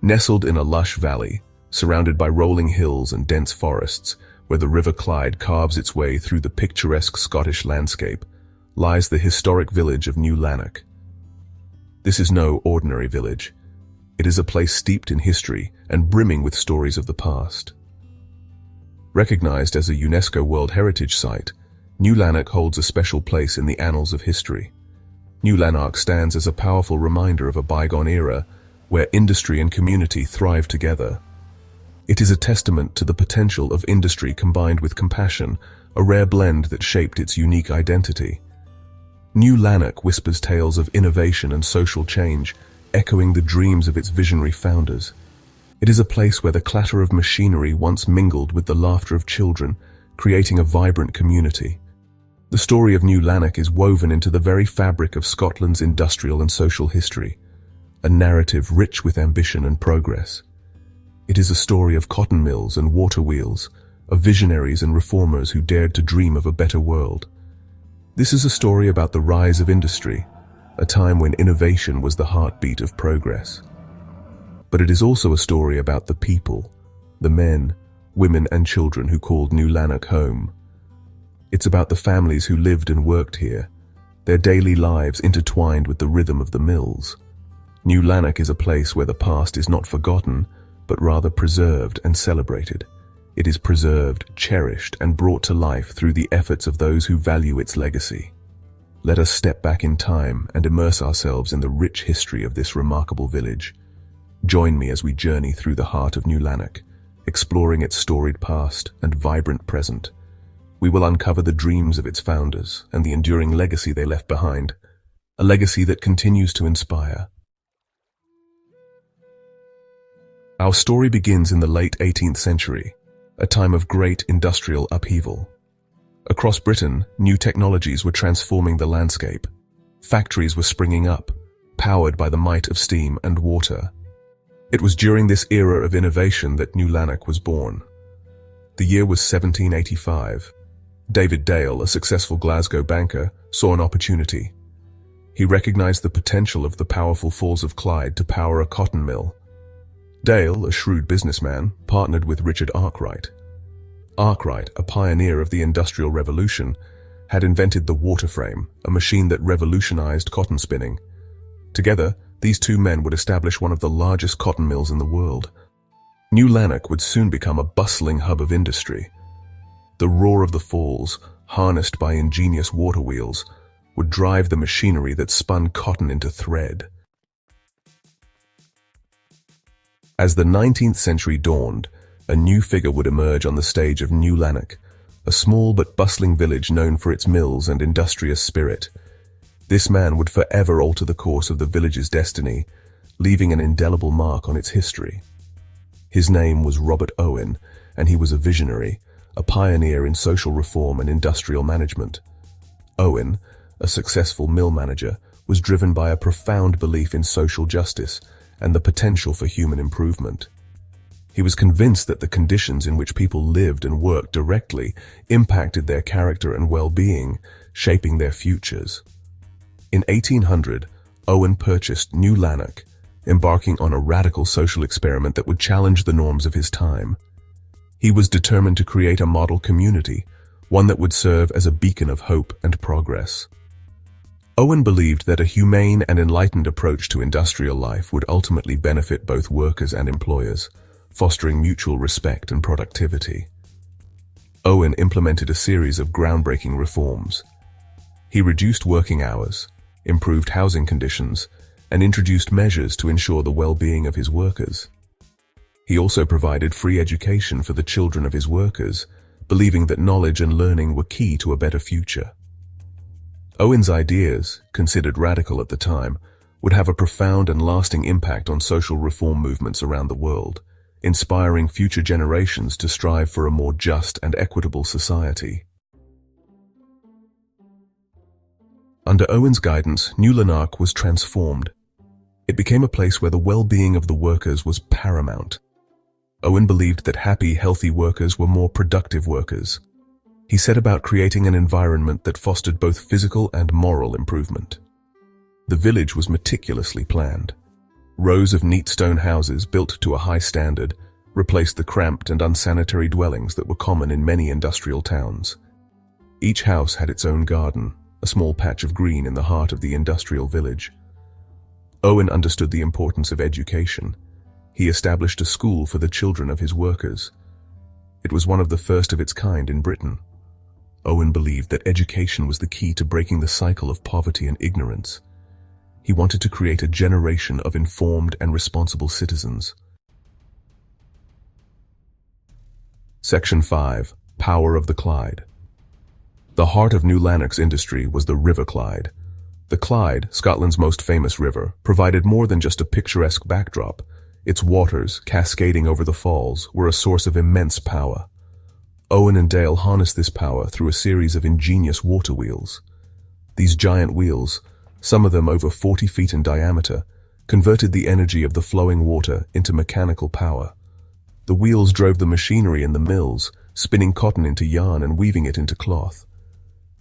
Nestled in a lush valley, surrounded by rolling hills and dense forests, where the River Clyde carves its way through the picturesque Scottish landscape, lies the historic village of New Lanark. This is no ordinary village. It is a place steeped in history and brimming with stories of the past. Recognized as a UNESCO World Heritage Site, New Lanark holds a special place in the annals of history. New Lanark stands as a powerful reminder of a bygone era where industry and community thrive together. It is a testament to the potential of industry combined with compassion, a rare blend that shaped its unique identity. New Lanark whispers tales of innovation and social change, echoing the dreams of its visionary founders. It is a place where the clatter of machinery once mingled with the laughter of children, creating a vibrant community. The story of New Lanark is woven into the very fabric of Scotland's industrial and social history, a narrative rich with ambition and progress. It is a story of cotton mills and water wheels, of visionaries and reformers who dared to dream of a better world. This is a story about the rise of industry, a time when innovation was the heartbeat of progress. But it is also a story about the people, the men, women and children who called New Lanark home. It's about the families who lived and worked here, their daily lives intertwined with the rhythm of the mills. New Lanark is a place where the past is not forgotten, but rather preserved and celebrated. It is preserved, cherished, and brought to life through the efforts of those who value its legacy. Let us step back in time and immerse ourselves in the rich history of this remarkable village. Join me as we journey through the heart of New Lanark, exploring its storied past and vibrant present. We will uncover the dreams of its founders and the enduring legacy they left behind, a legacy that continues to inspire. Our story begins in the late 18th century, a time of great industrial upheaval. Across Britain, new technologies were transforming the landscape. Factories were springing up, powered by the might of steam and water. It was during this era of innovation that New Lanark was born. The year was 1785. David Dale, a successful Glasgow banker, saw an opportunity. He recognized the potential of the powerful Falls of Clyde to power a cotton mill. Dale, a shrewd businessman, partnered with Richard Arkwright. Arkwright, a pioneer of the Industrial Revolution, had invented the water frame, a machine that revolutionized cotton spinning. Together, these two men would establish one of the largest cotton mills in the world. New Lanark would soon become a bustling hub of industry. The roar of the falls, harnessed by ingenious water wheels, would drive the machinery that spun cotton into thread. As the 19th century dawned, a new figure would emerge on the stage of New Lanark, a small but bustling village known for its mills and industrious spirit. This man would forever alter the course of the village's destiny, leaving an indelible mark on its history. His name was Robert Owen, and he was a visionary, a pioneer in social reform and industrial management. Owen, a successful mill manager, was driven by a profound belief in social justice and the potential for human improvement. He was convinced that the conditions in which people lived and worked directly impacted their character and well-being, shaping their futures. In 1800, Owen purchased New Lanark, embarking on a radical social experiment that would challenge the norms of his time. He was determined to create a model community, one that would serve as a beacon of hope and progress. Owen believed that a humane and enlightened approach to industrial life would ultimately benefit both workers and employers, fostering mutual respect and productivity. Owen implemented a series of groundbreaking reforms. He reduced working hours, improved housing conditions, and introduced measures to ensure the well-being of his workers. He also provided free education for the children of his workers, believing that knowledge and learning were key to a better future. Owen's ideas, considered radical at the time, would have a profound and lasting impact on social reform movements around the world, inspiring future generations to strive for a more just and equitable society. Under Owen's guidance, New Lanark was transformed. It became a place where the well-being of the workers was paramount. Owen believed that happy, healthy workers were more productive workers. He set about creating an environment that fostered both physical and moral improvement. The village was meticulously planned. Rows of neat stone houses built to a high standard replaced the cramped and unsanitary dwellings that were common in many industrial towns. Each house had its own garden, a small patch of green in the heart of the industrial village. Owen understood the importance of education. He established a school for the children of his workers. It was one of the first of its kind in Britain. Owen believed that education was the key to breaking the cycle of poverty and ignorance. He wanted to create a generation of informed and responsible citizens. Section 5. Power of the Clyde. The heart of New Lanark's industry was the River Clyde. The Clyde, Scotland's most famous river, provided more than just a picturesque backdrop. Its waters, cascading over the falls, were a source of immense power. Owen and Dale harnessed this power through a series of ingenious water wheels. These giant wheels, some of them over 40 feet in diameter, converted the energy of the flowing water into mechanical power. The wheels drove the machinery in the mills, spinning cotton into yarn and weaving it into cloth.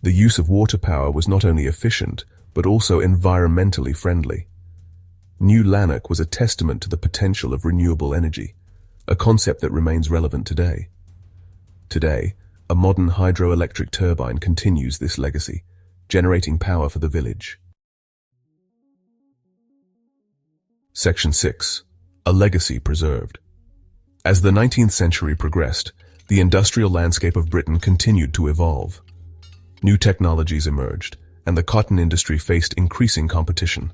The use of water power was not only efficient, but also environmentally friendly. New Lanark was a testament to the potential of renewable energy, a concept that remains relevant today. Today, a modern hydroelectric turbine continues this legacy, generating power for the village. Section 6. A legacy preserved. As the 19th century progressed, the industrial landscape of Britain continued to evolve. New technologies emerged, and the cotton industry faced increasing competition.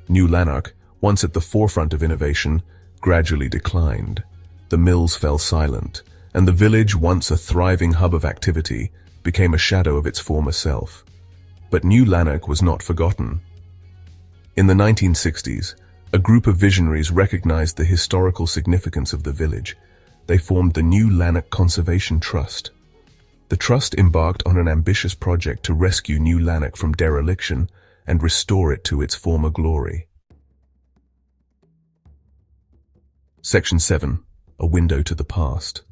New Lanark, once at the forefront of innovation, gradually declined. The mills fell silent, and the village, once a thriving hub of activity, became a shadow of its former self. But New Lanark was not forgotten. In the 1960s, a group of visionaries recognized the historical significance of the village. They formed the New Lanark Conservation Trust. The trust embarked on an ambitious project to rescue New Lanark from dereliction and restore it to its former glory. Section 7. A window to the past.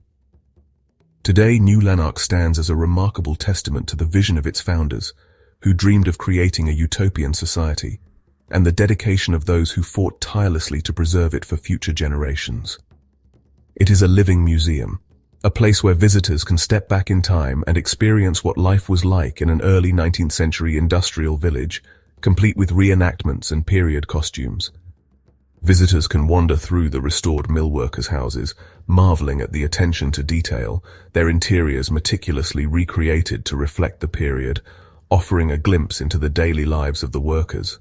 Today, New Lanark stands as a remarkable testament to the vision of its founders, who dreamed of creating a utopian society, and the dedication of those who fought tirelessly to preserve it for future generations. It is a living museum, a place where visitors can step back in time and experience what life was like in an early 19th century industrial village, complete with reenactments and period costumes. Visitors can wander through the restored mill workers' houses, marveling at the attention to detail, their interiors meticulously recreated to reflect the period, offering a glimpse into the daily lives of the workers.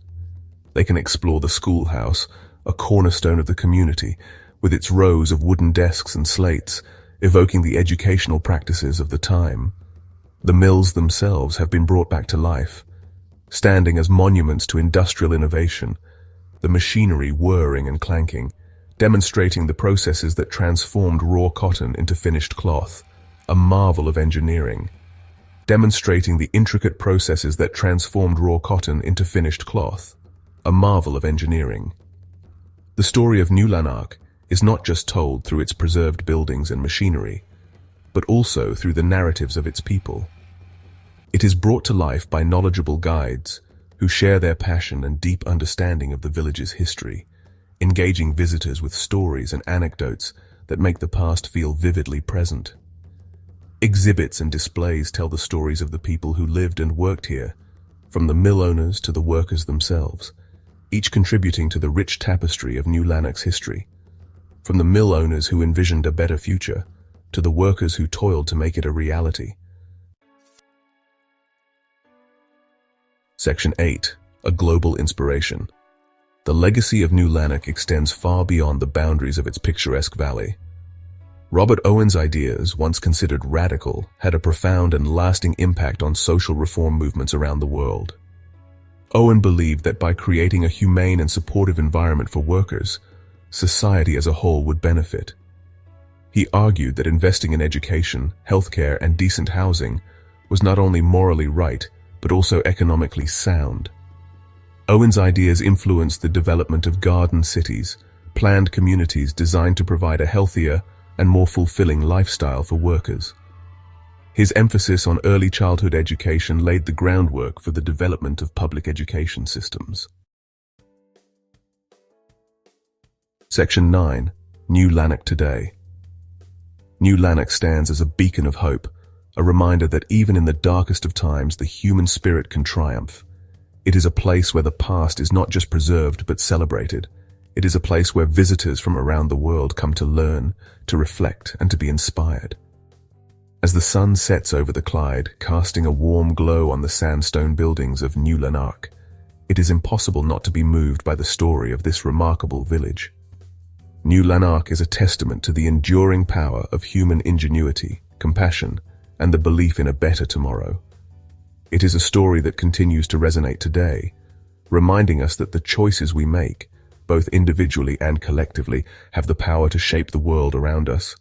They can explore the schoolhouse, a cornerstone of the community, with its rows of wooden desks and slates, evoking the educational practices of the time. The mills themselves have been brought back to life, standing as monuments to industrial innovation, the machinery whirring and clanking, demonstrating the processes that transformed raw cotton into finished cloth, a marvel of engineering. Demonstrating the intricate processes that transformed raw cotton into finished cloth, a marvel of engineering. The story of New Lanark is not just told through its preserved buildings and machinery, but also through the narratives of its people. It is brought to life by knowledgeable guides who share their passion and deep understanding of the village's history, engaging visitors with stories and anecdotes that make the past feel vividly present. Exhibits and displays tell the stories of the people who lived and worked here, from the mill owners to the workers themselves, each contributing to the rich tapestry of New Lanark's history. From the mill owners who envisioned a better future, to the workers who toiled to make it a reality. Section 8. A global inspiration. The legacy of New Lanark extends far beyond the boundaries of its picturesque valley. Robert Owen's ideas, once considered radical, had a profound and lasting impact on social reform movements around the world. Owen believed that by creating a humane and supportive environment for workers, society as a whole would benefit. He argued that investing in education, healthcare, and decent housing was not only morally right, but also economically sound. Owen's ideas influenced the development of garden cities, planned communities designed to provide a healthier and more fulfilling lifestyle for workers. His emphasis on early childhood education laid the groundwork for the development of public education systems. Section 9. New Lanark Today. New Lanark stands as a beacon of hope, a reminder that even in the darkest of times the human spirit can triumph. It is a place where the past is not just preserved but celebrated. It is a place where visitors from around the world come to learn, to reflect, and to be inspired. As the sun sets over the Clyde, casting a warm glow on the sandstone buildings of New Lanark, it is impossible not to be moved by the story of this remarkable village. New Lanark is a testament to the enduring power of human ingenuity, compassion, and the belief in a better tomorrow. It is a story that continues to resonate today, reminding us that the choices we make, both individually and collectively, have the power to shape the world around us.